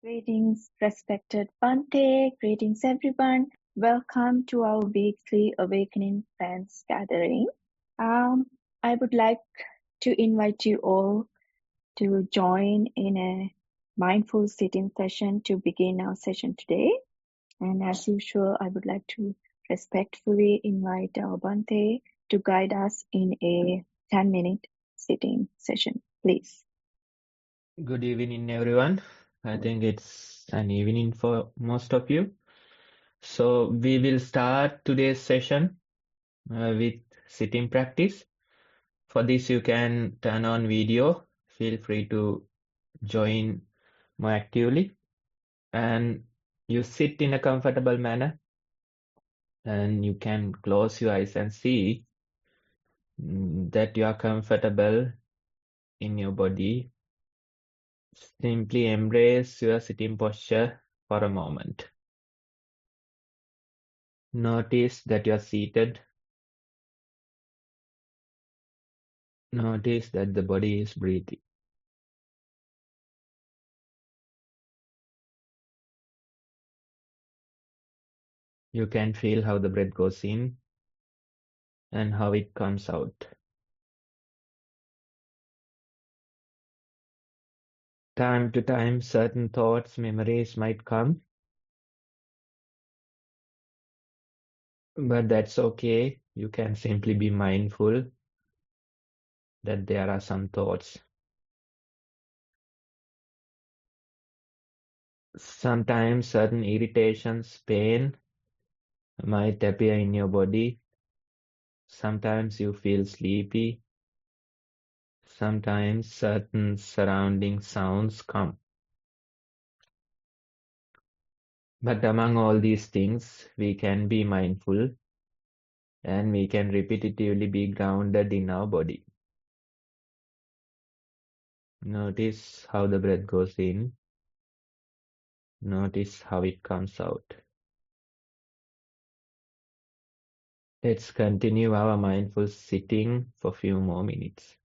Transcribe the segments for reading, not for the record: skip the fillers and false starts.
Greetings, respected Bante. Greetings, everyone. Welcome to our weekly Awakening Friends gathering. I would like to invite you all to join in a mindful sitting session to begin our session today. And as usual, I would like to respectfully invite our Bante to guide us in a 10-minute sitting session, please. Good evening, everyone. I think it's an evening for most of you. So we will start today's session with sitting practice. For this, you can turn on video. Feel free to join more actively. And you sit in a comfortable manner. And you can close your eyes and see that you are comfortable in your body. Simply embrace your sitting posture for a moment. Notice that you are seated. Notice that the body is breathing. You can feel how the breath goes in and how it comes out. Time to time, certain thoughts, memories might come, but that's okay. You can simply be mindful that there are some thoughts. Sometimes certain irritations, pain might appear in your body. Sometimes you feel sleepy. Sometimes certain surrounding sounds come. But among all these things, we can be mindful and we can repetitively be grounded in our body. Notice how the breath goes in. Notice how it comes out. Let's continue our mindful sitting for a few more minutes.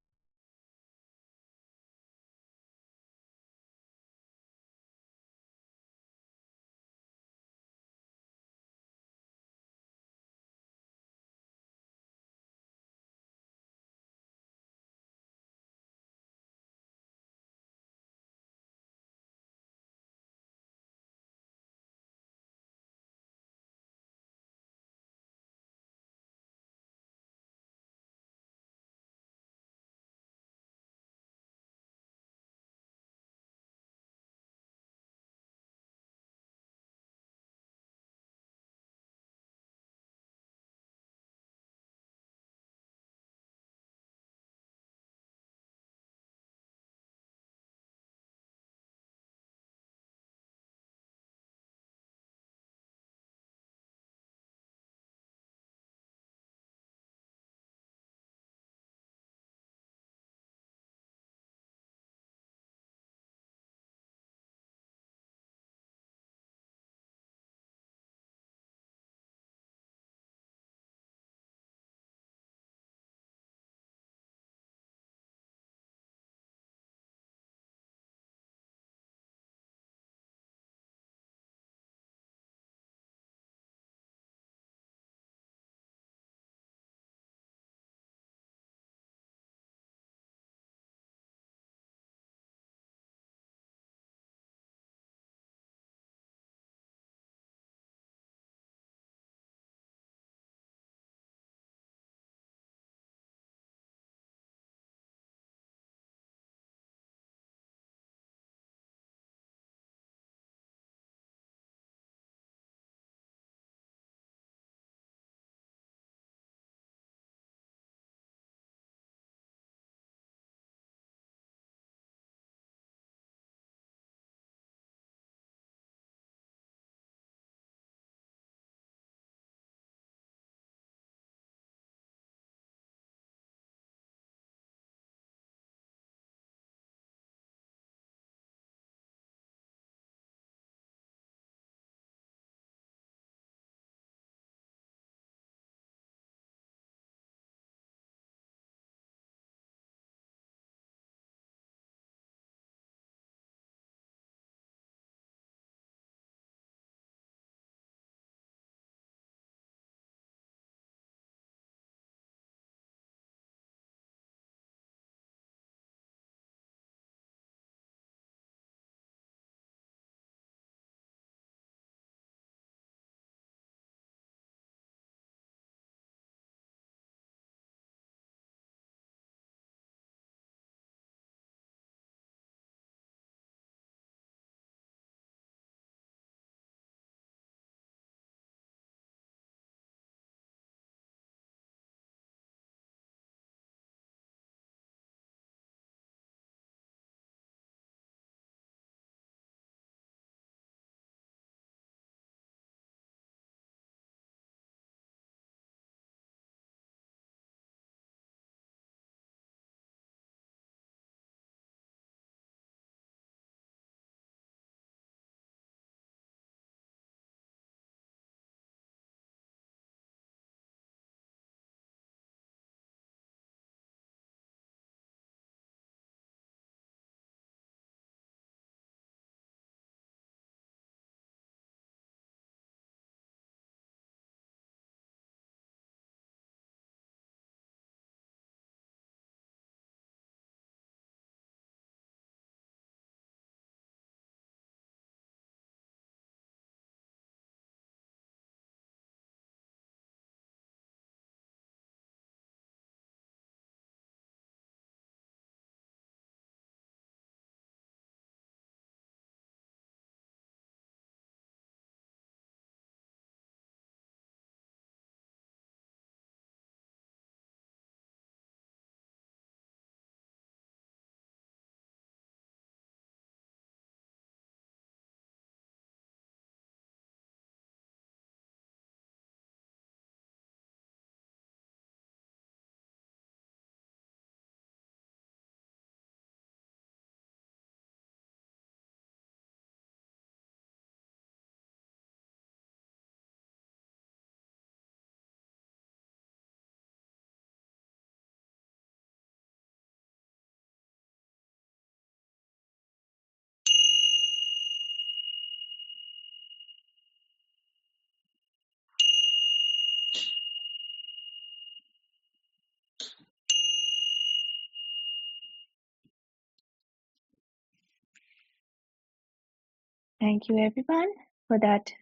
thank you everyone for that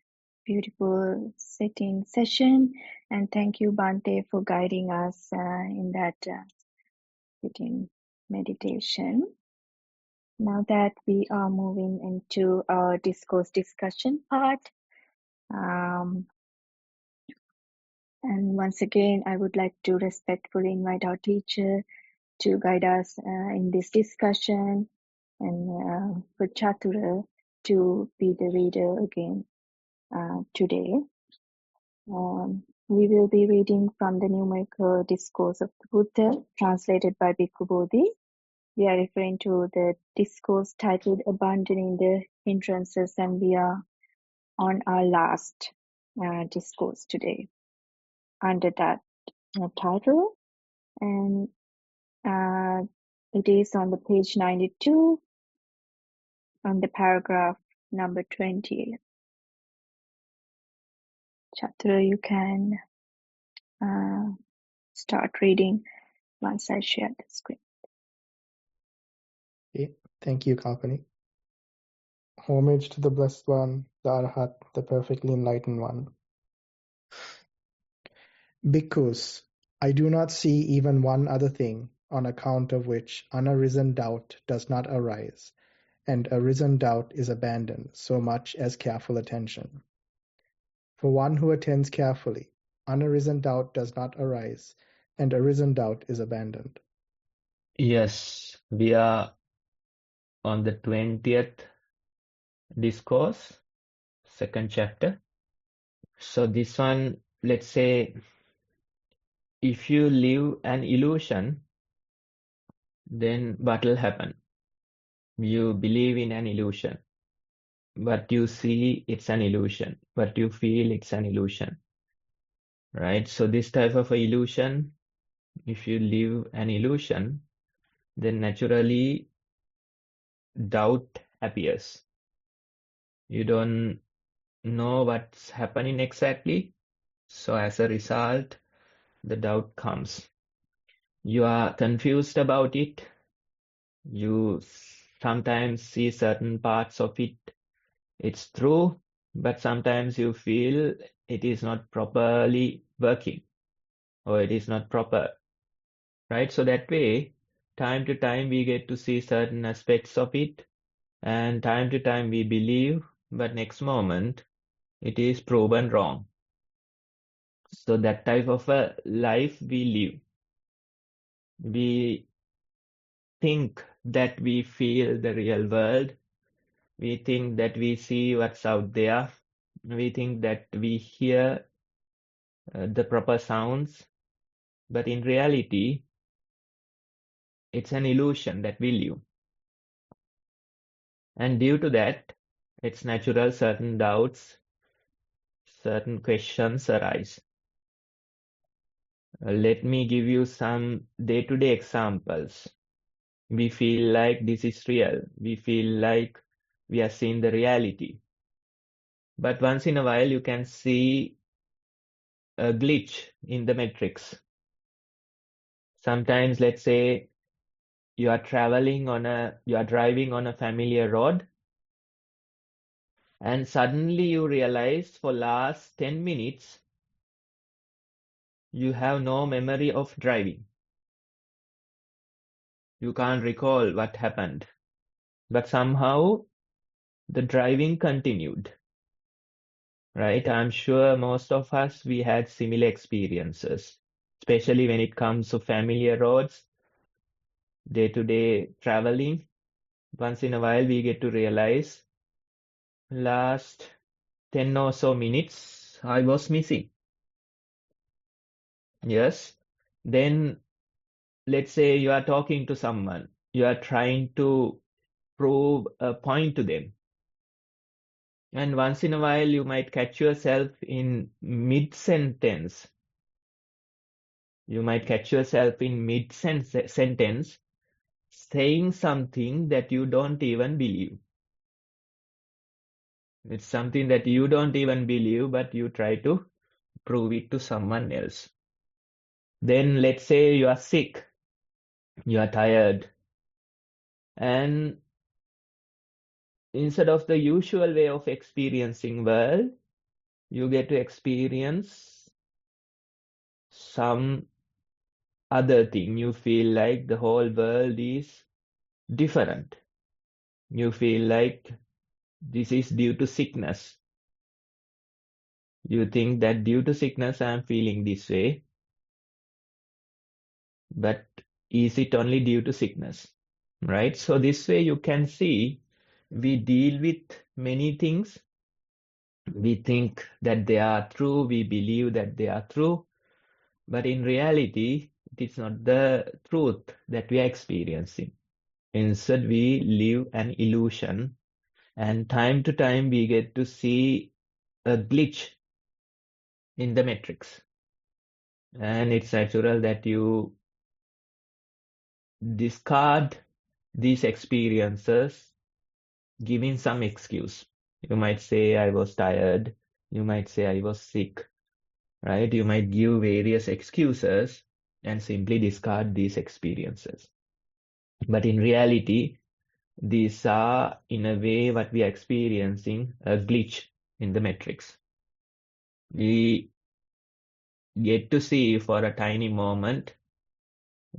beautiful sitting session. And thank you, Bante, for guiding us in that sitting meditation. Now that we are moving into our discourse discussion part, and once again, I would like to respectfully invite our teacher to guide us in this discussion, and for Chatura to be the reader again today. We will be reading from the Numerical Discourse of the Buddha, translated by Bhikkhu Bodhi. We are referring to the discourse titled Abandoning the Hindrances, and we are on our last discourse today under that title. And it is on the page 92 on the paragraph number 20. Chatura, you can start reading once I share the screen. Okay. Thank you, Kalpani. Homage to the Blessed One, the Arhat, the perfectly enlightened one. Bhikkhus, I do not see even one other thing on account of which unarisen doubt does not arise, and arisen doubt is abandoned so much as careful attention. For one who attends carefully, unarisen doubt does not arise, and arisen doubt is abandoned. Yes, we are on the 20th discourse, second chapter. So this one, let's say, if you live an illusion, then what will happen? You believe in an illusion, but you see it's an illusion, but you feel it's an illusion, right? So this type of a illusion, if you live an illusion, then naturally doubt appears. You don't know what's happening exactly. So as a result, the doubt comes. You are confused about it. You sometimes see certain parts of it. It's true, but sometimes you feel it is not properly working or it is not proper, right? So that way, time to time, we get to see certain aspects of it, and time to time we believe, but next moment it is proven wrong. So that type of a life we live. We think that we feel the real world. We think that we see what's out there. We think that we hear the proper sounds. But in reality, it's an illusion that we live. And due to that, it's natural certain doubts, certain questions arise. Let me give you some day-to-day examples. We feel like this is real. We feel like we are seeing the reality. But once in a while, you can see a glitch in the matrix. Sometimes, let's say, you are driving on a familiar road, and suddenly you realize for last 10 minutes, you have no memory of driving. You can't recall what happened. But somehow, the driving continued. Right? I'm sure most of us, we had similar experiences, especially when it comes to familiar roads, day-to-day traveling. Once in a while, we get to realize last 10 or so minutes, I was missing. Yes. Then let's say you are talking to someone, you are trying to prove a point to them. And once in a while, you might catch yourself in mid-sentence. You might catch yourself in mid-sentence saying something that you don't even believe. It's something that you don't even believe, but you try to prove it to someone else. Then let's say you are sick, you are tired, and instead of the usual way of experiencing world, you get to experience some other thing. You feel like the whole world is different. You feel like this is due to sickness. You think that due to sickness I am feeling this way, but is it only due to sickness? Right? So this way you can see we deal with many things. We think that they are true, we believe that they are true, but in reality, it is not the truth that we are experiencing. Instead, we live an illusion, and time to time we get to see a glitch in the matrix. And it's natural that you discard these experiences, giving some excuse. You might say, I was tired. You might say, I was sick, right? You might give various excuses and simply discard these experiences. But in reality, these are, in a way, what we are experiencing, a glitch in the matrix. We get to see for a tiny moment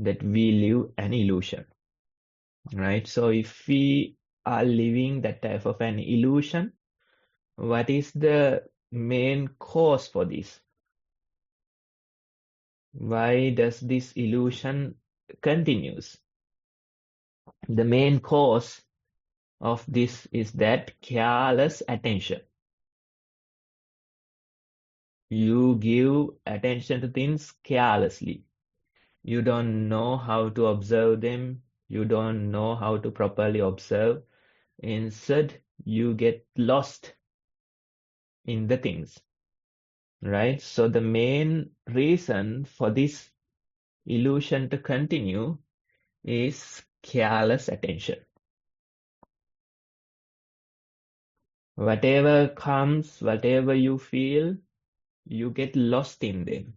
that we live an illusion, right? So if we are living that type of an illusion, what is the main cause for this? Why does this illusion continues? The main cause of this is that careless attention. You give attention to things carelessly. You don't know how to observe them. You don't know how to properly observe. Instead, you get lost in the things, right? So the main reason for this illusion to continue is careless attention. Whatever comes, whatever you feel, you get lost in them.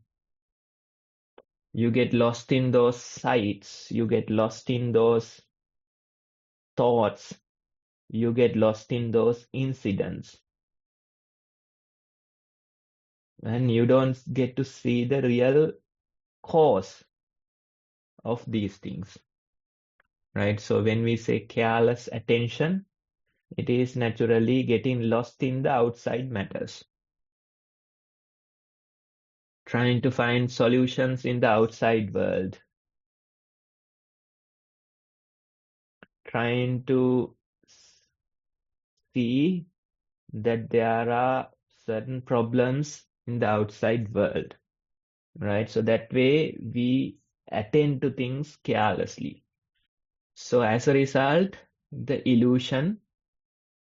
You get lost in those sights. You get lost in those thoughts. You get lost in those incidents. And you don't get to see the real cause of these things, right? So when we say careless attention, it is naturally getting lost in the outside matters. Trying to find solutions in the outside world. Trying to see that there are certain problems in the outside world, right? So that way we attend to things carelessly. So as a result, the illusion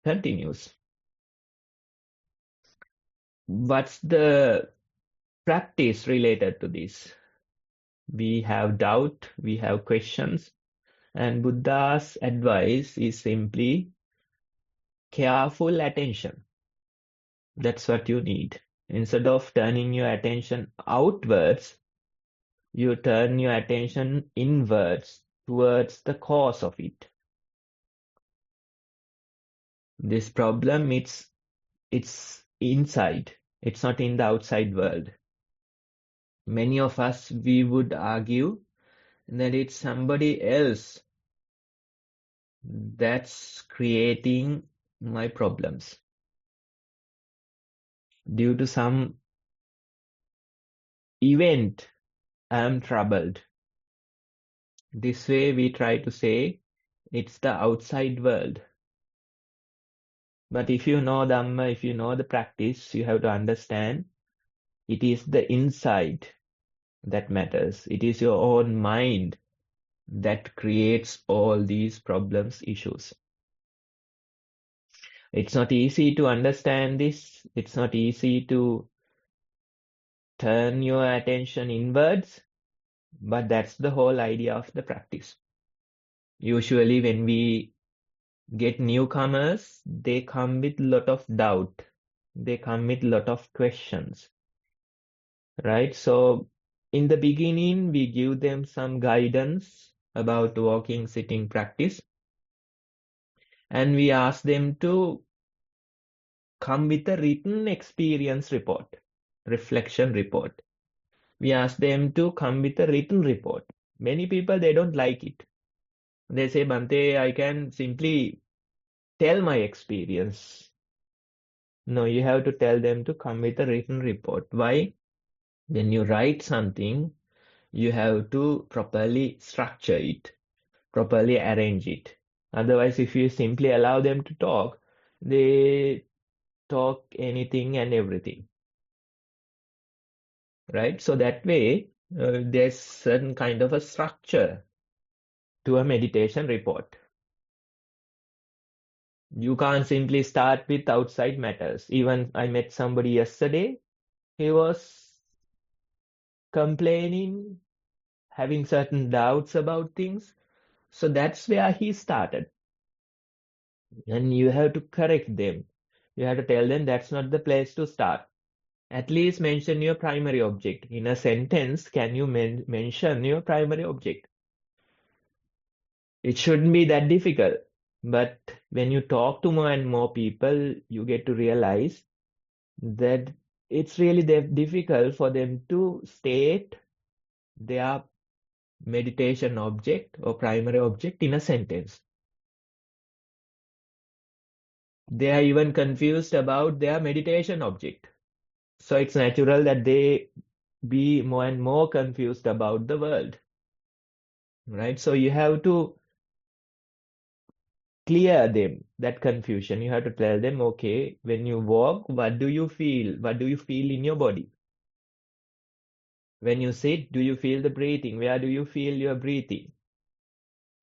continues. What's the practice related to this? We have doubt, we have questions, and Buddha's advice is simply careful attention. That's what you need. Instead of turning your attention outwards, you turn your attention inwards towards the cause of it. This problem, it's inside. It's not in the outside world. Many of us, we would argue that it's somebody else that's creating my problems. Due to some event, I am troubled. This way we try to say it's the outside world. But if you know Dhamma, if you know the practice, you have to understand it is the inside that matters. It is your own mind that creates all these problems, issues. It's not easy to understand this. It's not easy to turn your attention inwards, but that's the whole idea of the practice. Usually when we get newcomers, they come with a lot of doubt. They come with a lot of questions, right? So in the beginning, we give them some guidance about walking, sitting practice. and we ask them to come with a written experience report, reflection report. We ask them to come with a written report. Many people, they don't like it. They say, Bante, I can simply tell my experience. No, you have to tell them to come with a written report. Why? When you write something, you have to properly structure it, properly arrange it. Otherwise, if you simply allow them to talk, they talk anything and everything, right? So that way, there's certain kind of a structure to a meditation report. You can't simply start with outside matters. Even I met somebody yesterday, he was complaining, having certain doubts about things. So that's where he started. And you have to correct them. You have to tell them that's not the place to start. At least mention your primary object. In a sentence, can you mention your primary object? It shouldn't be that difficult. But when you talk to more and more people, you get to realize that it's really difficult for them to state their meditation object or primary object in a sentence. They are even confused about their meditation object. So it's natural that they be more and more confused about the world, right? So you have to clear them, that confusion. You have to tell them, okay, when you walk, what do you feel? What do you feel in your body? When you sit, do you feel the breathing? Where do you feel your breathing?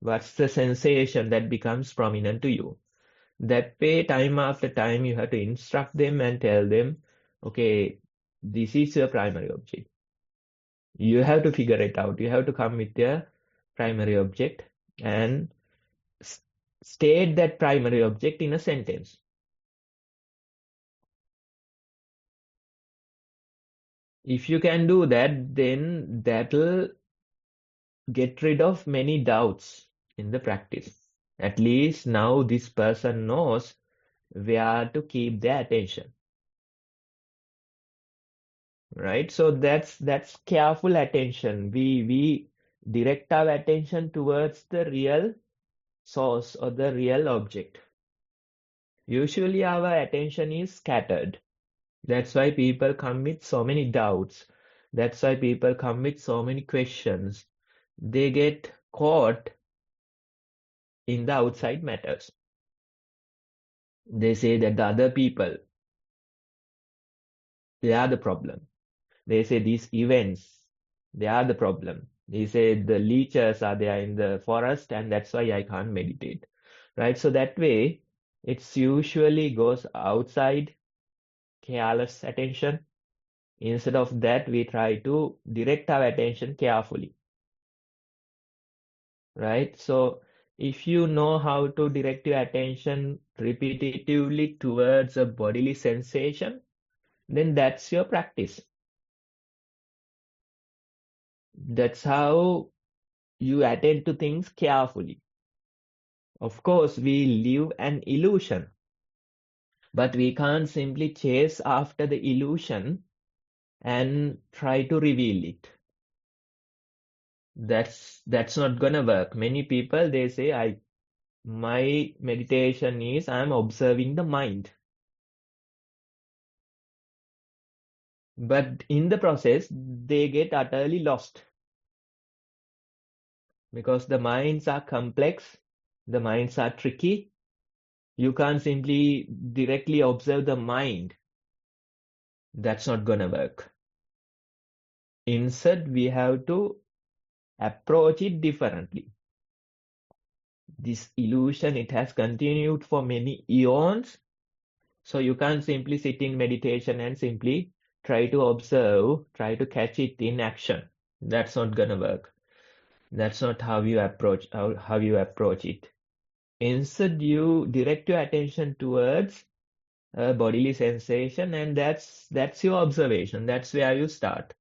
What's the sensation that becomes prominent to you? That way, time after time, you have to instruct them and tell them, okay, this is your primary object. You have to figure it out. You have to come with your primary object and state that primary object in a sentence. If you can do that, then that'll get rid of many doubts in the practice. At least now this person knows where to keep their attention. Right? So that's careful attention. We direct our attention towards the real source or the real object. Usually our attention is scattered. That's why people come with so many doubts. That's why people come with so many questions. They get caught in the outside matters. They say that the other people, they are the problem. They say these events, they are the problem. They say the leeches are there in the forest and that's why I can't meditate. Right? So that way, it's usually goes outside careless attention. Instead of that, we try to direct our attention carefully. Right? So if you know how to direct your attention repetitively towards a bodily sensation, then that's your practice. That's how you attend to things carefully. Of course, we live an illusion, but we can't simply chase after the illusion and try to reveal it. That's not gonna work. Many people, they say, my meditation is I'm observing the mind. But in the process, they get utterly lost because the minds are complex, the minds are tricky. You can't simply directly observe the mind. That's not gonna work. Instead, we have to approach it differently. This illusion, it has continued for many eons. So you can't simply sit in meditation and simply try to observe, try to catch it in action. That's not gonna work. That's not how you approach it. Instead, you direct your attention towards a bodily sensation, and that's your observation. That's where you start.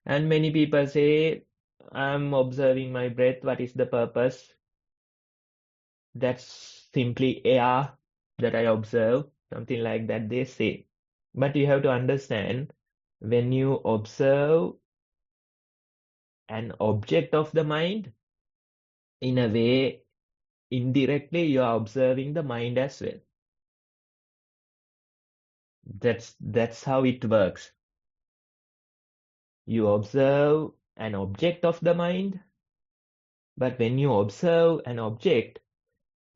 And many people say, I'm observing my breath. What is the purpose? that's simply air that I observe, something like that they say. But you have to understand, when you observe an object of the mind, in a way, indirectly, you are observing the mind as well. That's how it works. You observe an object of the mind, but when you observe an object,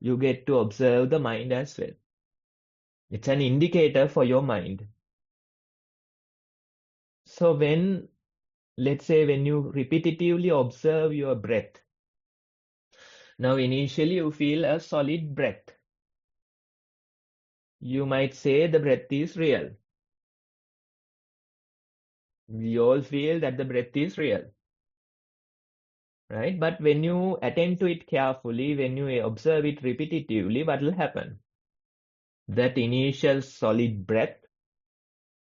you get to observe the mind as well. It's an indicator for your mind. So let's say when you repetitively observe your breath, now initially you feel a solid breath. You might say the breath is real. We all feel that the breath is real, right? But when you attend to it carefully, when you observe it repetitively, what will happen? That initial solid breath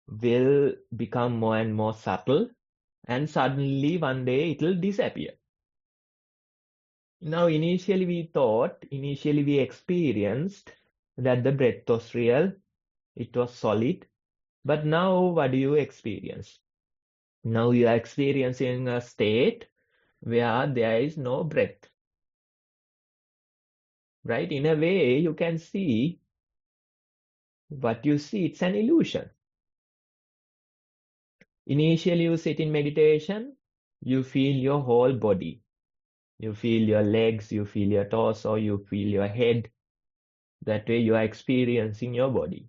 will become more and more subtle, and suddenly one day it will disappear. Now, initially we experienced that the breath was real, it was solid, but now what do you experience? Now you are experiencing a state where there is no breath, right? In a way, you can see what you see, it's an illusion. Initially, you sit in meditation, you feel your whole body. You feel your legs, you feel your torso, you feel your head. That way you are experiencing your body.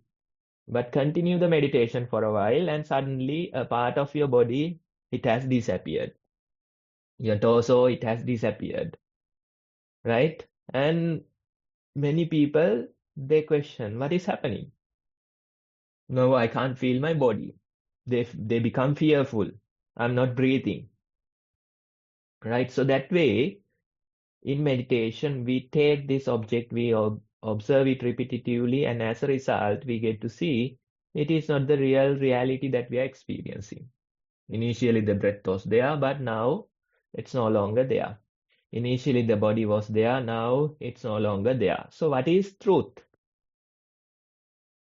But continue the meditation for a while and suddenly a part of your body, it has disappeared. Your torso, it has disappeared. Right? And many people, they question, what is happening? No, I can't feel my body. They become fearful. I'm not breathing. Right? So that way, in meditation, we take this object, we observe it repetitively, and as a result, we get to see it is not the real reality that we are experiencing. Initially, the breath was there, but now it's no longer there. Initially, the body was there, now it's no longer there. So, what is truth?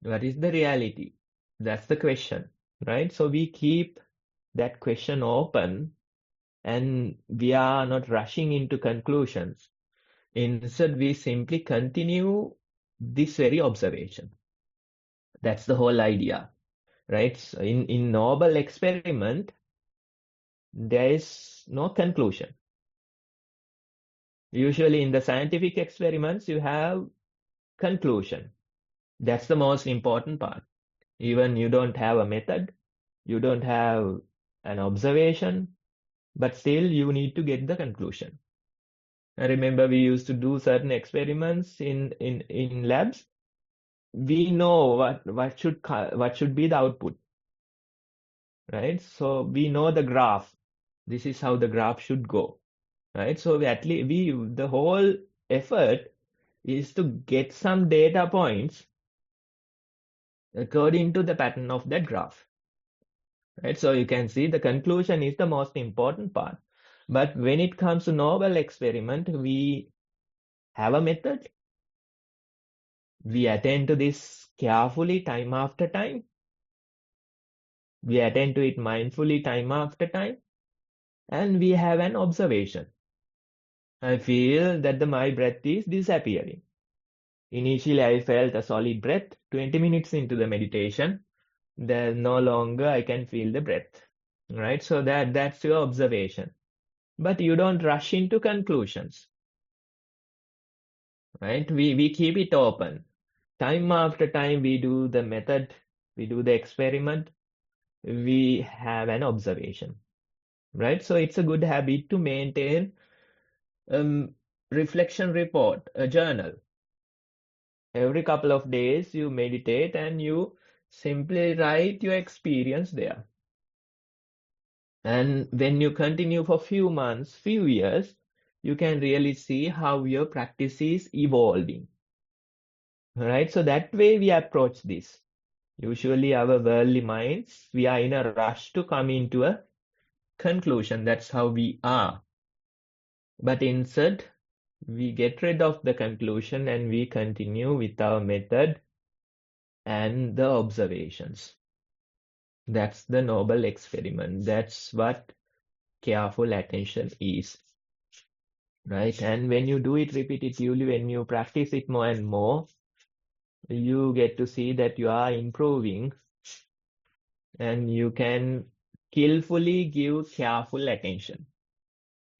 What is the reality? That's the question, right? So, we keep that question open and we are not rushing into conclusions. Instead, we simply continue this very observation. That's the whole idea, right? So in noble experiment, there is no conclusion. Usually in the scientific experiments, you have conclusion. That's the most important part. Even you don't have a method, you don't have an observation, but still you need to get the conclusion. I remember we used to do certain experiments in labs. We know what should be the output, right? So we know the graph. This is how the graph should go, right? So the whole effort is to get some data points according to the pattern of that graph, right? So you can see the conclusion is the most important part. But when it comes to novel experiment, we have a method. We attend to this carefully time after time. We attend to it mindfully time after time. And we have an observation. I feel that my breath is disappearing. Initially, I felt a solid breath. 20 minutes into the meditation, there no longer I can feel the breath. Right? So that's your observation. But you don't rush into conclusions. Right? We keep it open. Time after time, we do the method, we do the experiment, we have an observation. Right? So it's a good habit to maintain reflection report, a journal. Every couple of days you meditate and you simply write your experience there. And when you continue for few months, few years, you can really see how your practice is evolving. Right? So that way we approach this. Usually our worldly minds, we are in a rush to come into a conclusion. That's how we are. But instead, we get rid of the conclusion and we continue with our method and the observations. That's the noble experiment. That's what careful attention is, right? And when you do it repetitively, when you practice it more and more, you get to see that you are improving and you can skillfully give careful attention.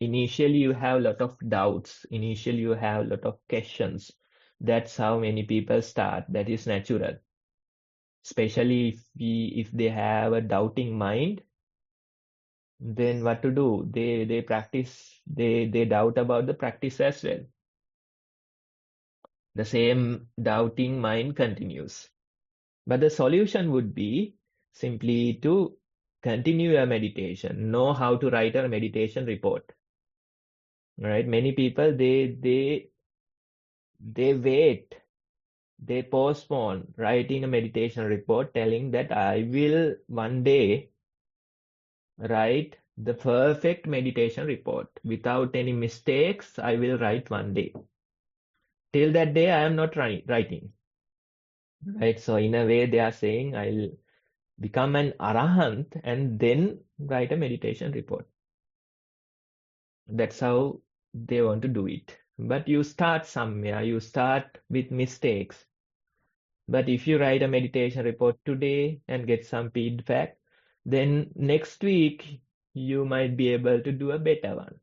Initially, you have a lot of doubts. Initially, you have a lot of questions. That's how many people start. That is natural. Especially if they have a doubting mind, then what to do? They practice, they doubt about the practice as well. The same doubting mind continues. But the solution would be simply to continue your meditation, know how to write a meditation report. Right? Many people they wait, they postpone writing a meditation report, telling that I will one day write the perfect meditation report without any mistakes. I will write one day. Till that day, I am not writing. Right? So in a way, they are saying I'll become an arahant and then write a meditation report. That's how they want to do it. But you start somewhere, you start with mistakes. But if you write a meditation report today and get some feedback, then next week you might be able to do a better one.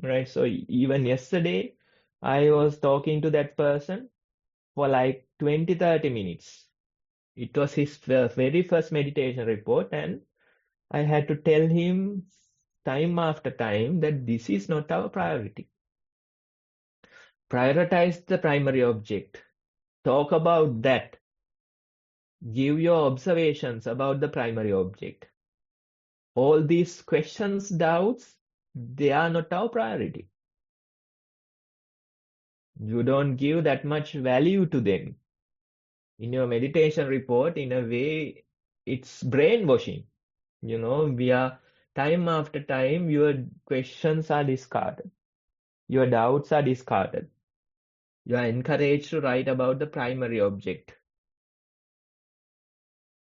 Right? So even yesterday, I was talking to that person for like 20-30 minutes. It was his very first meditation report, and I had to tell him time after time that this is not our priority. Prioritize the primary object. Talk about that. Give your observations about the primary object. All these questions, doubts, they are not our priority. You don't give that much value to them. In your meditation report, in a way, it's brainwashing. You know, we are time after time, your questions are discarded. Your doubts are discarded. You are encouraged to write about the primary object.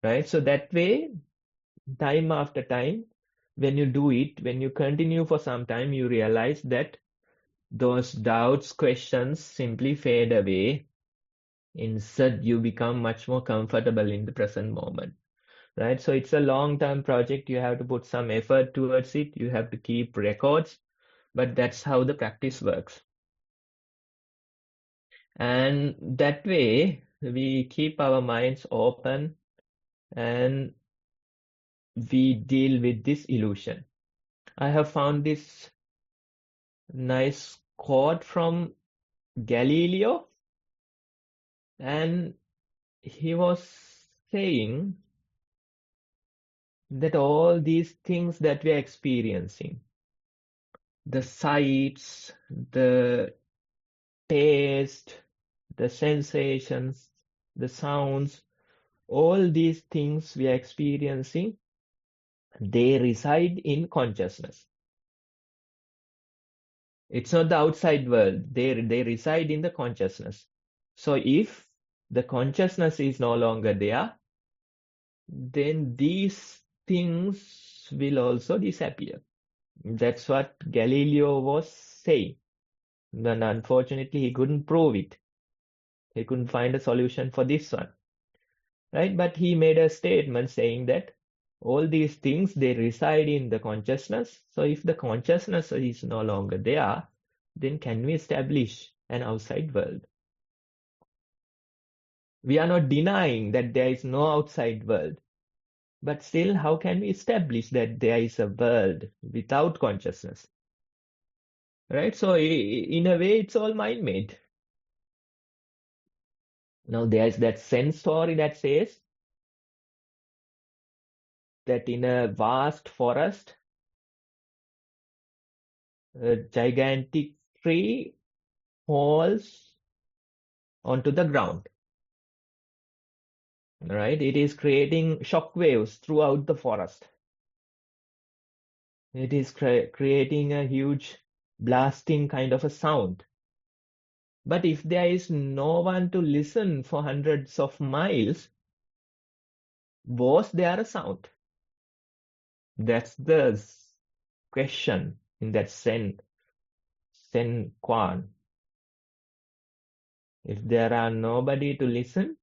Right? So that way, time after time, when you do it, when you continue for some time, you realize that those doubts, questions simply fade away. Instead, you become much more comfortable in the present moment. Right? So it's a long-term project. You have to put some effort towards it. You have to keep records, but that's how the practice works. And that way, we keep our minds open and we deal with this illusion. I have found this nice quote from Galileo, and he was saying that all these things that we are experiencing, the sights, the taste, the sensations, the sounds, all these things we are experiencing, they reside in consciousness. It's not the outside world. They reside in the consciousness. So if the consciousness is no longer there, then these things will also disappear. That's what Galileo was saying. Then unfortunately, he couldn't prove it. He couldn't find a solution for this one. Right? But he made a statement saying that all these things, they reside in the consciousness. So if the consciousness is no longer there, then can we establish an outside world? We are not denying that there is no outside world. But still, how can we establish that there is a world without consciousness? Right? So in a way, it's all mind-made. Now, there's that Zen story that says that in a vast forest, a gigantic tree falls onto the ground. Right? It is creating shock waves throughout the forest. It is creating a huge blasting kind of a sound. But if there is no one to listen for hundreds of miles, was there a sound? That's the question in that Sen Quan. If there are nobody to listen,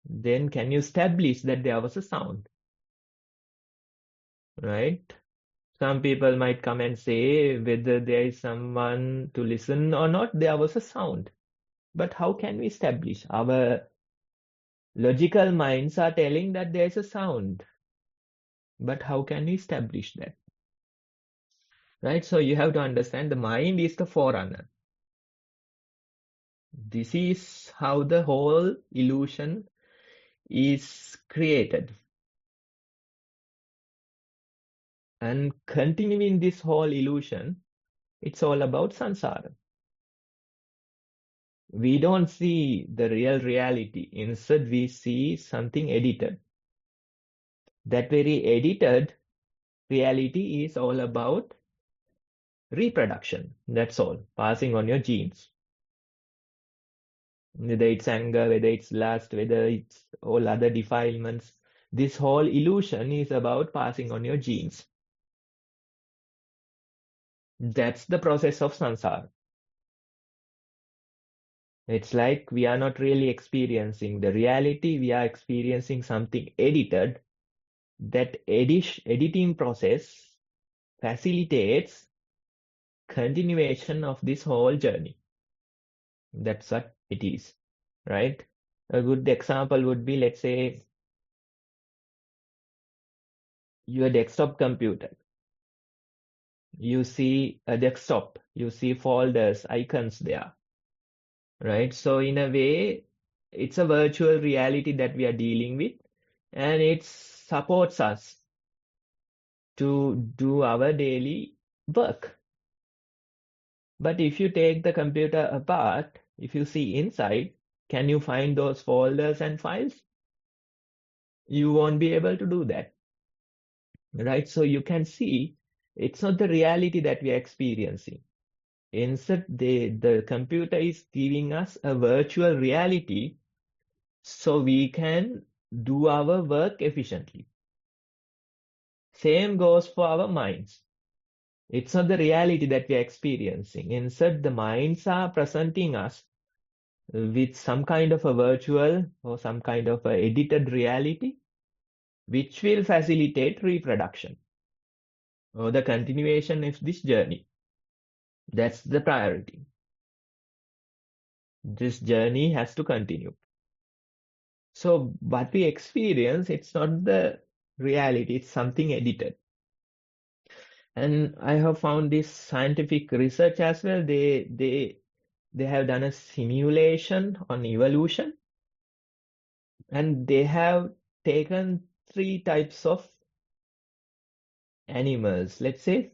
then can you establish that there was a sound? Right? Some people might come and say whether there is someone to listen or not, there was a sound. But how can we establish? Our logical minds are telling that there is a sound. But how can we establish that? Right? So you have to understand the mind is the forerunner. This is how the whole illusion is created. And continuing this whole illusion, it's all about samsara. We don't see the real reality. Instead, we see something edited. That very edited reality is all about reproduction. That's all. Passing on your genes. Whether it's anger, whether it's lust, whether it's all other defilements. This whole illusion is about passing on your genes. That's the process of samsara. It's like we are not really experiencing the reality, we are experiencing something edited. That editing process facilitates continuation of this whole journey. That's what it is, right? A good example would be, let's say, your desktop computer. You see a desktop, you see folders, icons there, right? So in a way, it's a virtual reality that we are dealing with, and it supports us to do our daily work. But if you take the computer apart, if you see inside, can you find those folders and files? You won't be able to do that, right? So you can see it's not the reality that we are experiencing. Instead, the computer is giving us a virtual reality so we can do our work efficiently. Same goes for our minds. It's not the reality that we are experiencing. Instead, the minds are presenting us with some kind of a virtual or some kind of a edited reality, which will facilitate reproduction or the continuation of this journey. That's the priority. This journey has to continue. So what we experience, it's not the reality, it's something edited. And I have found this scientific research as well. They have done a simulation on evolution, and they have taken 3 types of animals, let's say,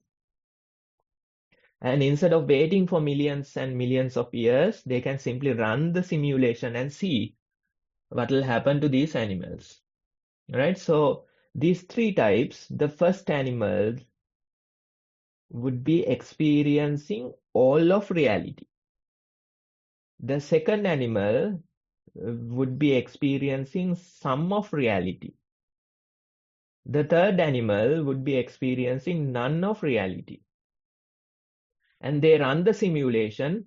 and instead of waiting for millions and millions of years, they can simply run the simulation and see what will happen to these animals, right? So these 3 types, the first animal would be experiencing all of reality. The second animal would be experiencing some of reality. The third animal would be experiencing none of reality. And they run the simulation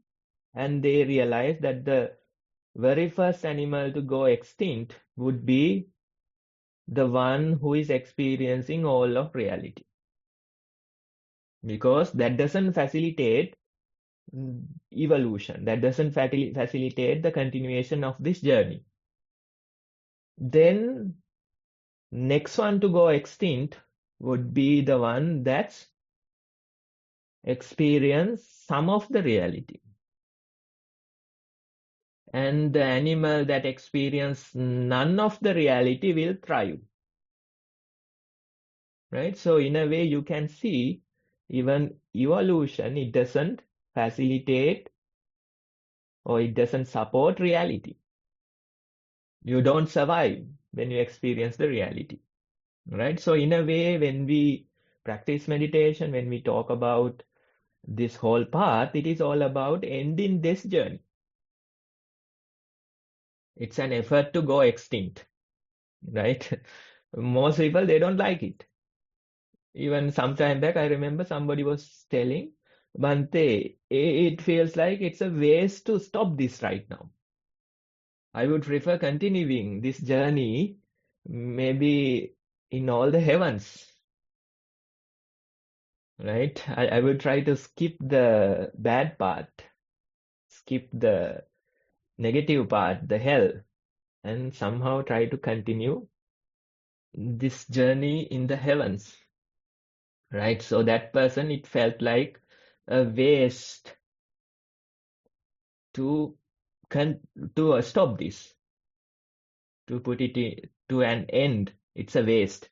and they realize that the very first animal to go extinct would be the one who is experiencing all of reality. Because that doesn't facilitate evolution. That doesn't facilitate the continuation of this journey. Then next one to go extinct would be the one that's experienced some of the reality. And the animal that experiences none of the reality will thrive. Right? So in a way you can see even evolution, it doesn't facilitate or it doesn't support reality. You don't survive when you experience the reality. Right? So in a way, when we practice meditation, when we talk about this whole path, it is all about ending this journey. It's an effort to go extinct, right? Most people, they don't like it. Even some time back, I remember somebody was telling, Bante, it feels like it's a waste to stop this right now. I would prefer continuing this journey, maybe in all the heavens, right? I would try to skip the bad part, skip the negative part, the hell, and somehow try to continue this journey in the heavens, right? So that person, it felt like a waste to stop this, to put it to an end. It's a waste,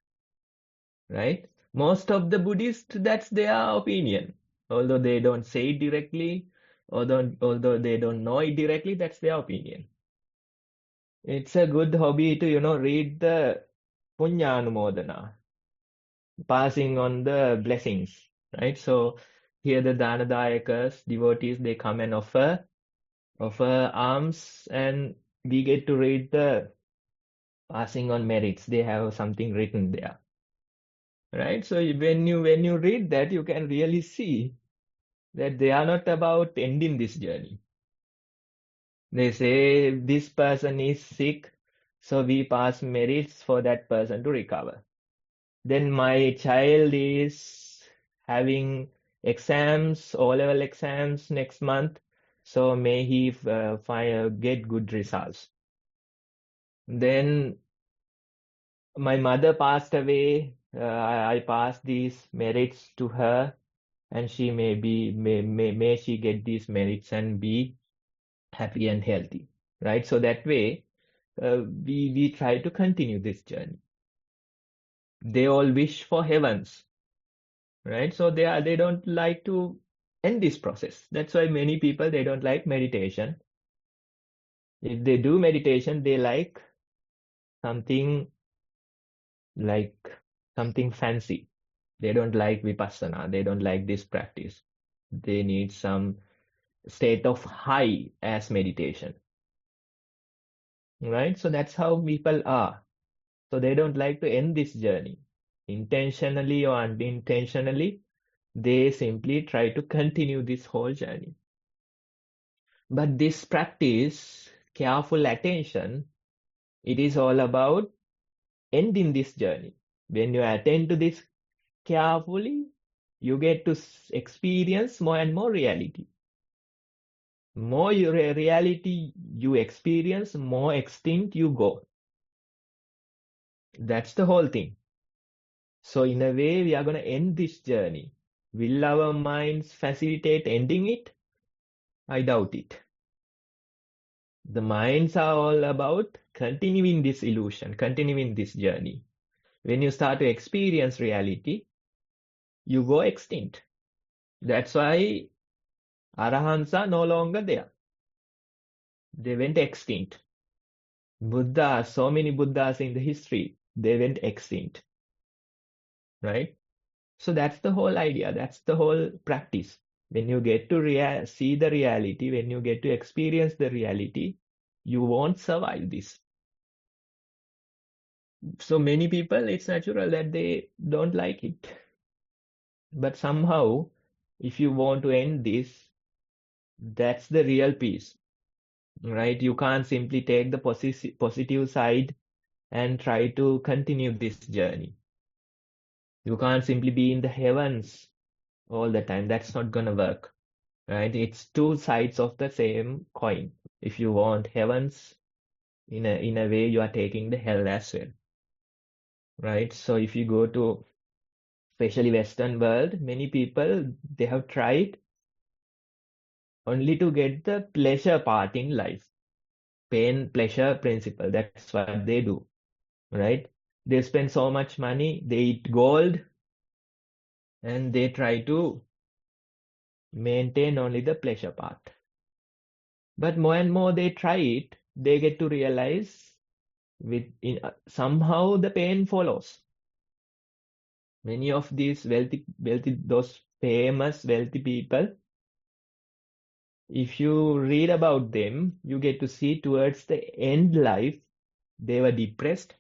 right? Most of the Buddhists, that's their opinion. Although they don't say it directly, although they don't know it directly, that's their opinion. It's a good hobby to, read the Punyānumodana, passing on the blessings, right? So here the Dhanadayakas, devotees, they come and offer alms, and we get to read the passing on merits. They have something written there, right? So when you read that, you can really see that they are not about ending this journey. They say this person is sick, so we pass merits for that person to recover. Then my child is having exams, O-level exams next month, so may he get good results. Then my mother passed away. I passed these merits to her, and she may she get these merits and be happy and healthy, right? So that way, we try to continue this journey. They all wish for heavens, right? So they don't like to end this process. That's why many people, they don't like meditation. If they do meditation, they like something fancy. They don't like vipassana. They don't like this practice. They need some state of high as meditation, right? So that's how people are. So they don't like to end this journey. Intentionally or unintentionally, they simply try to continue this whole journey. But this practice, careful attention, it is all about ending this journey. When you attend to this carefully, you get to experience more and more reality. More reality you experience, more extinct you go. That's the whole thing. So in a way, we are going to end this journey. Will our minds facilitate ending it? I doubt it. The minds are all about continuing this illusion, continuing this journey. When you start to experience reality, you go extinct. That's why Arahants are no longer there. They went extinct. Buddha, so many Buddhas in the history, they went extinct. Right? So that's the whole idea. That's the whole practice. When you get to see the reality, when you get to experience the reality, you won't survive this. So many people, it's natural that they don't like it. But somehow, if you want to end this, that's the real peace, right? You can't simply take the positive side and try to continue this journey. You can't simply be in the heavens all the time. That's not gonna work, right? It's two sides of the same coin. If you want heavens, in a way, you are taking the hell as well, right? So if you go to, especially Western world, many people, they have tried only to get the pleasure part in life. Pain, pleasure principle. That's what they do, right? They spend so much money, they eat gold, and they try to maintain only the pleasure part. But more and more they try it, they get to realize somehow the pain follows. Many of these wealthy, those famous wealthy people, if you read about them, you get to see towards the end life, they were depressed,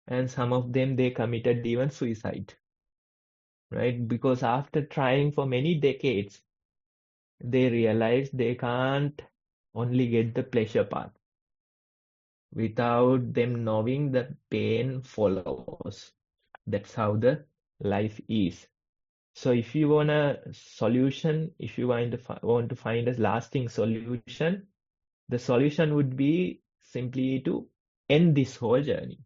and some of them they committed even suicide, right? Because after trying for many decades, they realized they can't only get the pleasure path. Without them knowing the pain follows. That's how the life is. So if you want a solution, if you want to find a lasting solution, the solution would be simply to end this whole journey.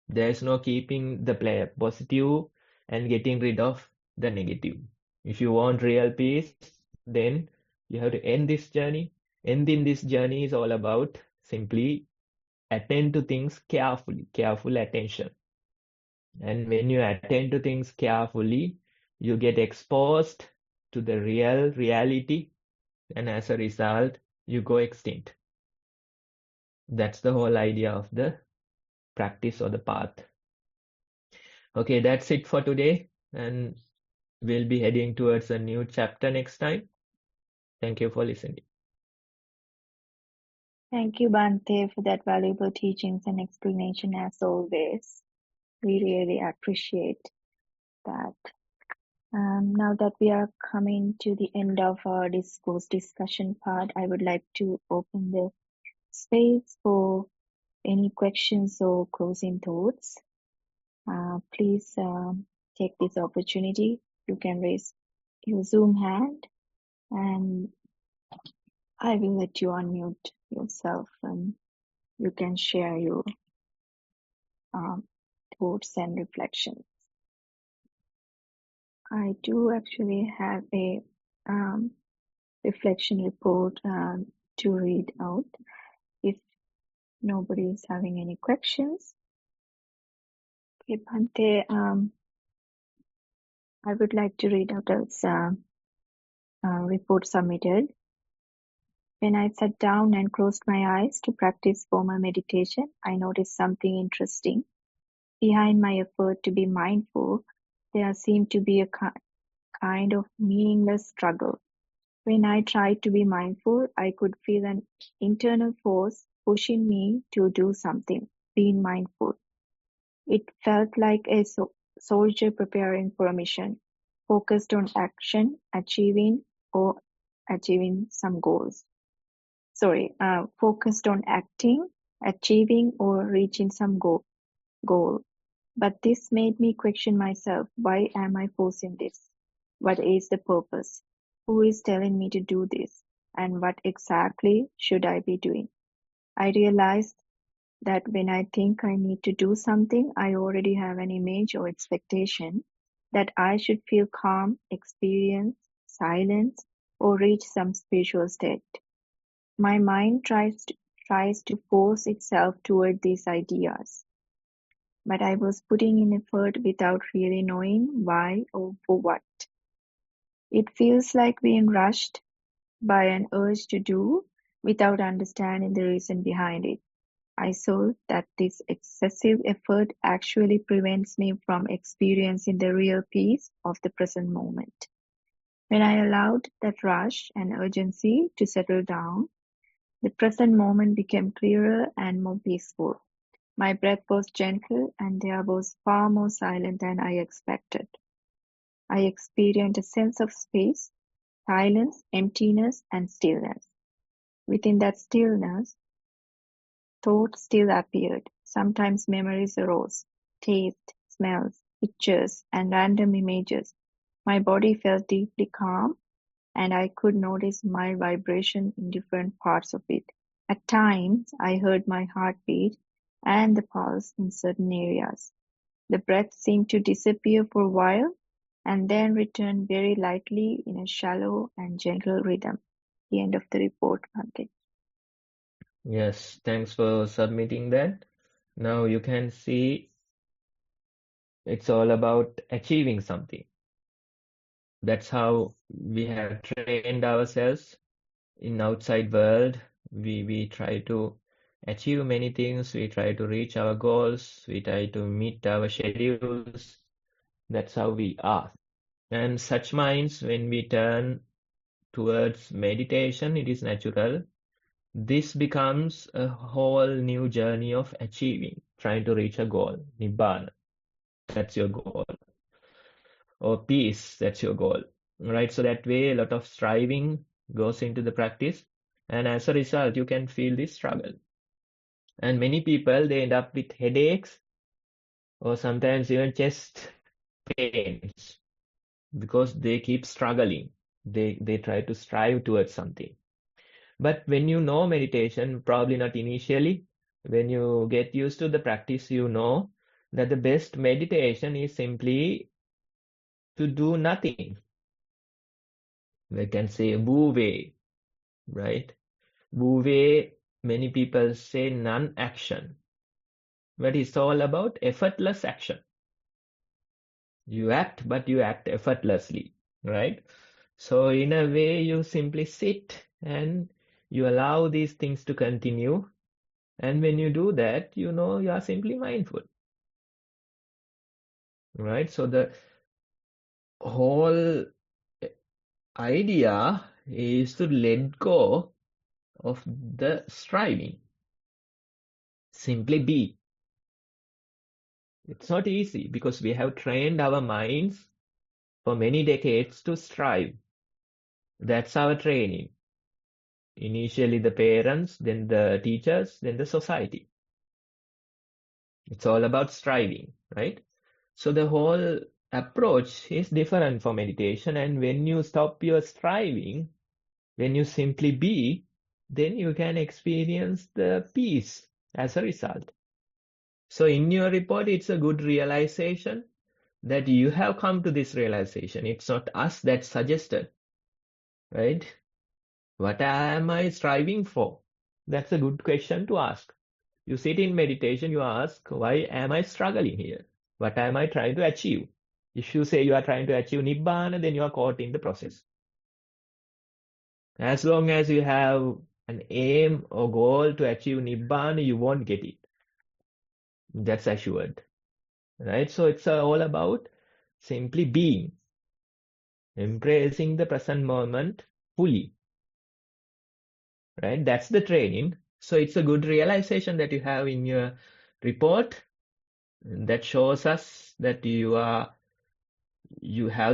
There's no keeping the player positive and getting rid of the negative. If you want real peace, then you have to end this journey. Ending this journey is all about simply attend to things carefully, careful attention. And when you attend to things carefully, you get exposed to the real reality, and as a result, you go extinct. That's the whole idea of the practice or the path. Okay, that's it for today, and we'll be heading towards a new chapter next time. Thank you for listening. Thank you, Bante, for that valuable teachings and explanation as always. We really appreciate that. Now that we are coming to the end of our discourse discussion part, I would like to open the space for any questions or closing thoughts. Please take this opportunity. You can raise your Zoom hand and I will let you unmute yourself and you can share your thoughts and reflections. I do actually have a reflection report to read out if nobody is having any questions. Okay, Bhante, I would like to read out this report submitted. When I sat down and closed my eyes to practice formal meditation, I noticed something interesting. Behind my effort to be mindful, there seemed to be a kind of meaningless struggle. When I tried to be mindful, I could feel an internal force pushing me to do something, being mindful. It felt like a soldier preparing for a mission, focused on action, achieving some goals. Focused on acting, achieving or reaching some goal. But this made me question myself. Why am I forcing this? What is the purpose? Who is telling me to do this? And what exactly should I be doing? I realized that when I think I need to do something, I already have an image or expectation that I should feel calm, experience silence, or reach some spiritual state. My mind tries to force itself toward these ideas. But I was putting in effort without really knowing why or for what. It feels like being rushed by an urge to do without understanding the reason behind it. I saw that this excessive effort actually prevents me from experiencing the real peace of the present moment. When I allowed that rush and urgency to settle down, the present moment became clearer and more peaceful. My breath was gentle and there was far more silence than I expected. I experienced a sense of space, silence, emptiness, and stillness. Within that stillness, thoughts still appeared. Sometimes memories arose, taste, smells, pictures, and random images. My body felt deeply calm, and I could notice mild vibration in different parts of it. At times, I heard my heartbeat and the pulse in certain areas. The breath seemed to disappear for a while and then return very lightly in a shallow and gentle rhythm. The end of the report, Bhante. Yes, thanks for submitting that. Now you can see it's all about achieving something. That's how we have trained ourselves in outside world. We try to achieve many things. We try to reach our goals. We try to meet our schedules. That's how we are. And such minds, when we turn towards meditation, it is natural. This becomes a whole new journey of achieving, trying to reach a goal, Nibbana. That's your goal. Or peace, that's your goal. Right? So that way, a lot of striving goes into the practice. And as a result, you can feel this struggle. And many people, they end up with headaches or sometimes even chest pains because they keep struggling. They try to strive towards something. But when you know meditation, probably not initially, when you get used to the practice, you know that the best meditation is simply to do nothing. We can say Wu Wei, right? Wu Wei, many people say non-action, but it's all about effortless action. You act, but you act effortlessly, right? So in a way, you simply sit and you allow these things to continue. And when you do that, you know you are simply mindful, right? So the whole idea is to let go of the striving. Simply be. It's not easy because we have trained our minds for many decades to strive. That's our training. Initially the parents, then the teachers, then the society. It's all about striving, right? So the whole approach is different for meditation. And when you stop your striving, when you simply be, then you can experience the peace as a result. So in your report, it's a good realization that you have come to this realization. It's not us that suggested, right? What am I striving for? That's a good question to ask. You sit in meditation, you ask, why am I struggling here? What am I trying to achieve? If you say you are trying to achieve Nibbana, then you are caught in the process. As long as you have an aim or goal to achieve Nibbana, you won't get it. That's assured, right? So it's all about simply being, embracing the present moment fully, right? That's the training. So it's a good realization that you have in your report that shows us that you have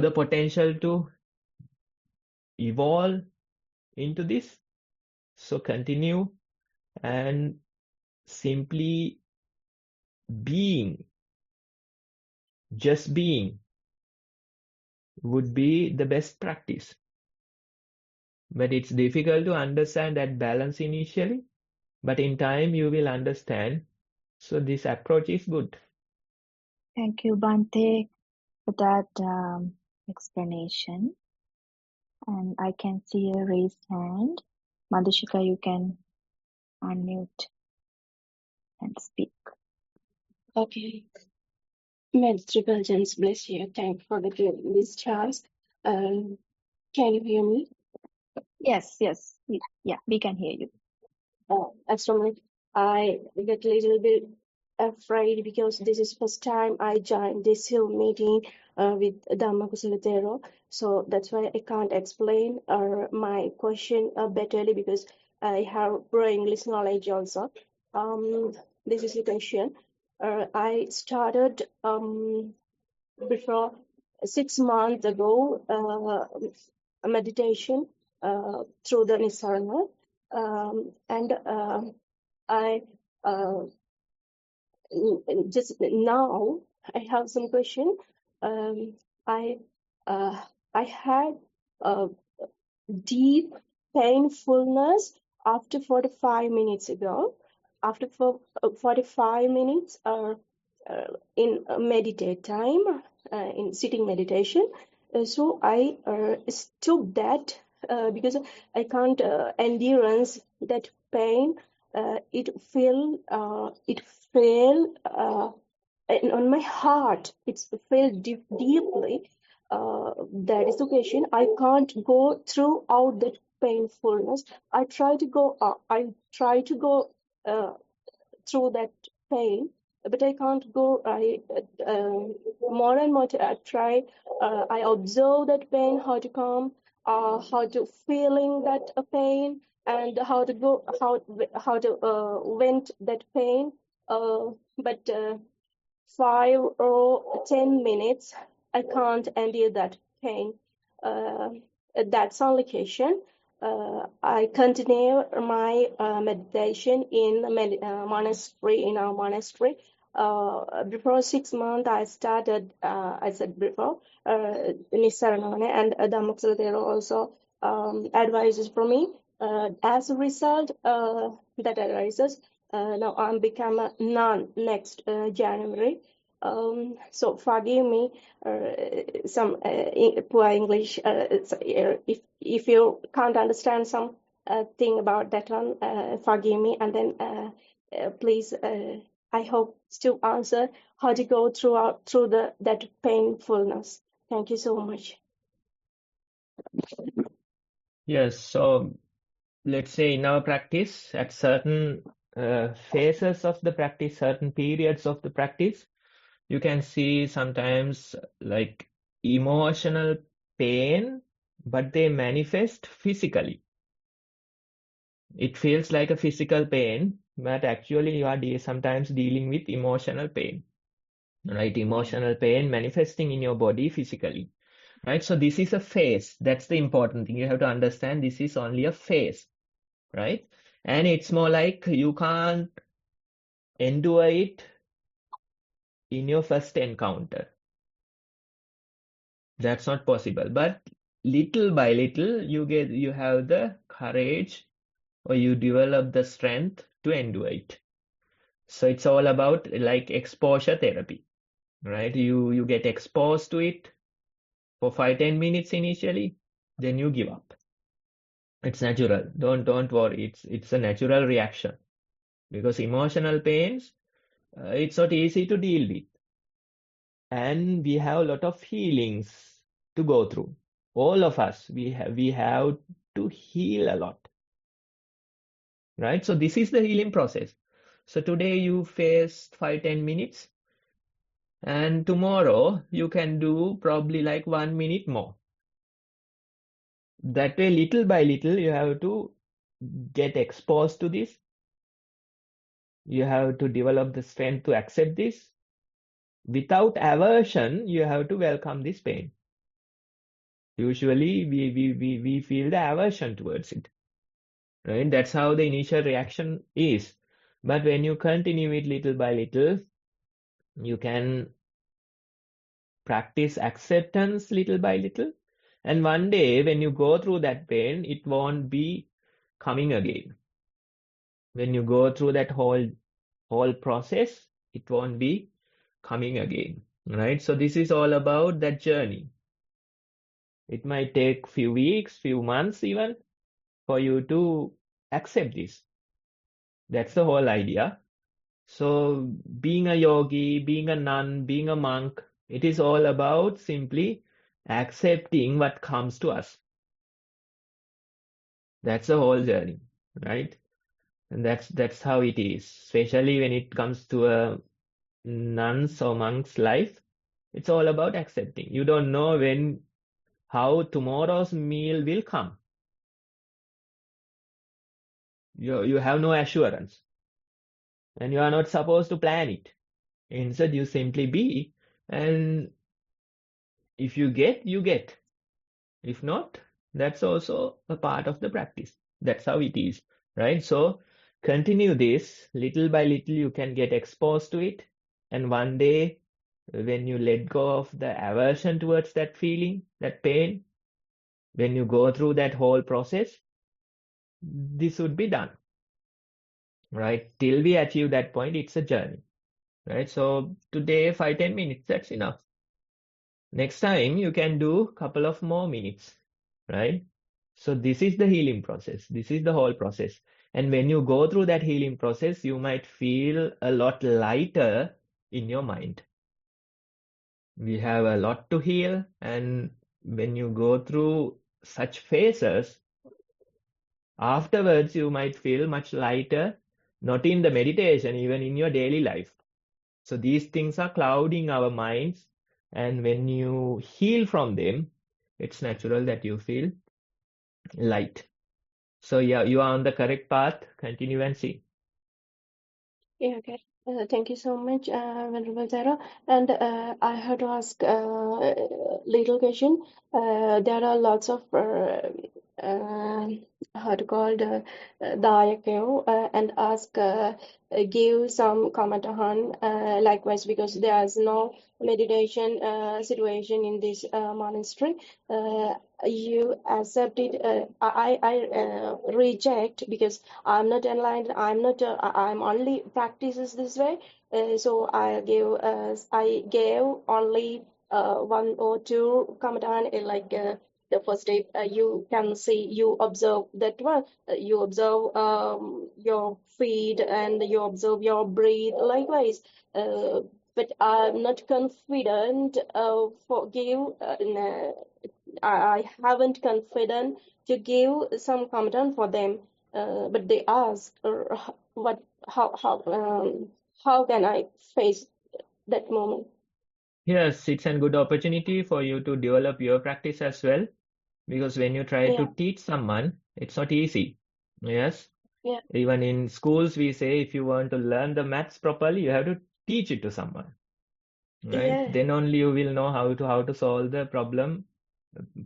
the potential to evolve into this. So continue and simply being, just being would be the best practice. But it's difficult to understand that balance initially, but in time you will understand. So this approach is good. Thank you, Bante, for that explanation. And I can see a raised hand. Madhusika, you can unmute and speak. Okay. Med Triple-Gens, bless you. Thank you for this chance. Can you hear me? Yes, we can hear you. Actually, I get a little bit afraid because this is first time I joined this Zoom meeting with DhammaKusala Thero. So that's why I can't explain my question betterly because I have pro English knowledge also. This is the question. I started before 6 months ago a meditation through the Nissarana. And I just now I have some question. I had deep painfulness after 45 minutes ago. After 45 minutes in meditate time, in sitting meditation. So I stopped that because I can't endurance that pain. It fell on my heart. It's felt deeply. That is the question. I can't go throughout that painfulness. I try to go through that pain, but I can't go. More and more I try. I observe that pain, how to calm, how to feeling that pain, and how to go, how to vent that pain. But 5 or 10 minutes, I can't endure that pain. Uh, that's on location. I continue my meditation in monastery, in our monastery. Before 6 months, I started, I said before, Nissarana, and DhammaKusala Thero also advises for me. As a result, that advises, now I'm become a nun next January. So forgive me some poor English. If you can't understand some thing about that one, forgive me. And then please, I hope to answer how to go through that painfulness. Thank you so much. Yes, so let's say in our practice, at certain phases of the practice, certain periods of the practice, you can see sometimes like emotional pain, but they manifest physically. It feels like a physical pain, but actually you are sometimes dealing with emotional pain, right? Emotional pain manifesting in your body physically, right? So this is a phase. That's the important thing. You have to understand this is only a phase, right? And it's more like you can't endure it in your first encounter. That's not possible. But little by little, you have the courage or you develop the strength to endure it. So it's all about like exposure therapy, right? You get exposed to it for 5-10 minutes initially, then you give up. It's natural. Don't worry. It's a natural reaction because emotional pains, it's not easy to deal with. And we have a lot of healings to go through. All of us, we have to heal a lot, right? So this is the healing process. So today you face 5-10 minutes, and tomorrow you can do probably like 1 minute more. That way, little by little, you have to get exposed to this. You have to develop the strength to accept this. Without aversion, you have to welcome this pain. Usually, we feel the aversion towards it, right? That's how the initial reaction is. But when you continue it little by little, you can practice acceptance little by little. And one day, when you go through that pain, it won't be coming again. When you go through that whole process, it won't be coming again, right? So this is all about that journey. It might take few weeks, few months even for you to accept this. That's the whole idea. So being a yogi, being a nun, being a monk, it is all about simply accepting what comes to us. That's the whole journey, right? And that's how it is, especially when it comes to a nun's or monk's life. It's all about accepting. You don't know how tomorrow's meal will come. You have no assurance, and you are not supposed to plan it. Instead, you simply be, and if you get, you get. If not, that's also a part of the practice. That's how it is, right? So continue this little by little. You can get exposed to it, and one day, when you let go of the aversion towards that feeling, that pain, when you go through that whole process, this would be done, right? Till we achieve that point, it's a journey, right? So today, 5-10 minutes, that's enough. Next time, you can do a couple of more minutes, right? So this is the healing process. This is the whole process. And when you go through that healing process, you might feel a lot lighter in your mind. We have a lot to heal, and when you go through such phases, afterwards you might feel much lighter, not in the meditation, even in your daily life. So these things are clouding our minds, and when you heal from them, it's natural that you feel light. So yeah, you are on the correct path. Continue and see. Yeah, okay. Thank you so much, Venerable Thero. And I had to ask a little question. There are lots of how to call Dayakeo and ask give some comment on likewise, because there's no meditation situation in this monastery. You accept it. I reject, because I'm not enlightened. I'm not. I'm only practices this way. So I gave only one or two comment on the first step. You can see, you observe that one. You observe your feet and you observe your breath. Likewise, but I'm not confident for give. I haven't confident to give some comment for them, but they ask, what, how can I face that moment? Yes, it's a good opportunity for you to develop your practice as well, because when you try to Yeah, teach someone, it's not easy. Yes, yeah, even in schools, we say if you want to learn the maths properly, you have to teach it to someone, right? yeah, Then only you will know how to solve the problem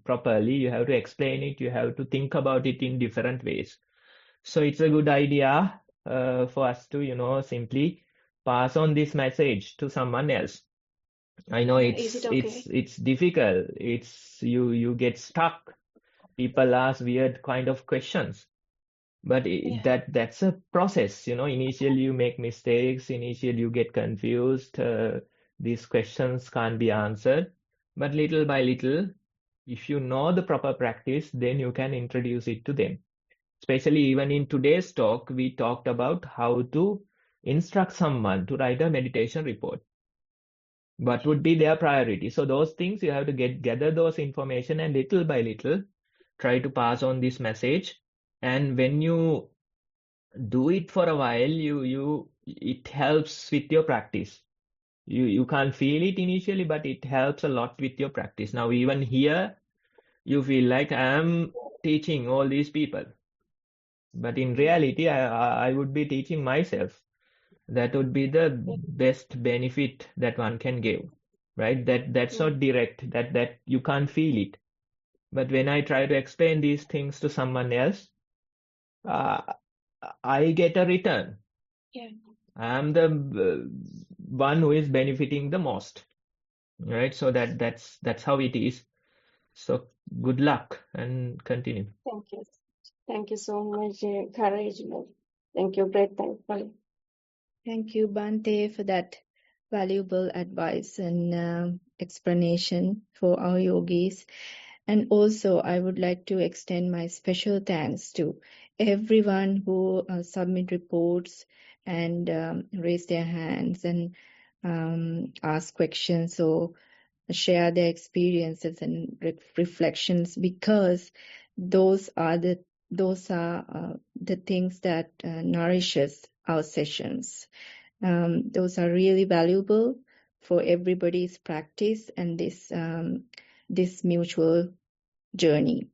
properly. You have to explain it. You have to think about it in different ways. So it's a good idea for us to simply pass on this message to someone else. I know yeah. Is it okay? it's difficult. It's you get stuck. People ask weird kind of questions, but Yeah, that's a process. Initially you make mistakes. Initially you get confused. These questions can't be answered, but little by little, if you know the proper practice, then you can introduce it to them. Especially even in today's talk, we talked about how to instruct someone to write a meditation report. What would be their priority? So those things you have to gather those information, and little by little try to pass on this message. And when you do it for a while, it helps with your practice. You can't feel it initially, but it helps a lot with your practice. Now even here you feel like I am teaching all these people, but in yeah, reality I would be teaching myself. That would be the yeah, best benefit that one can give, right? That's mm, not direct, that you can't feel it. But when I try to explain these things to someone else, uh, I get a return. yeah. I'm the one who is benefiting the most, right? So that's how it is. So good luck and continue. Thank you. Thank you so much, encouragement. Thank you, great thankful. Thank you, Bante, for that valuable advice and explanation for our yogis. And also, I would like to extend my special thanks to everyone who submit reports and raise their hands and ask questions or share their experiences and reflections, because those are the things that nourishes our sessions. Those are really valuable for everybody's practice and this mutual journey.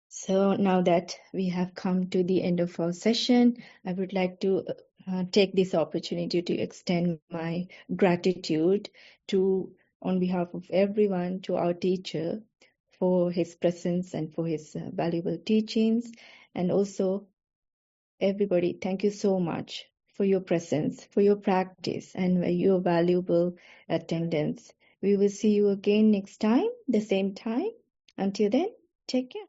So now that we have come to the end of our session, I would like to take this opportunity to extend my gratitude on behalf of everyone, to our teacher for his presence and for his valuable teachings. And also, everybody, thank you so much for your presence, for your practice, and your valuable attendance. We will see you again next time, the same time. Until then, take care.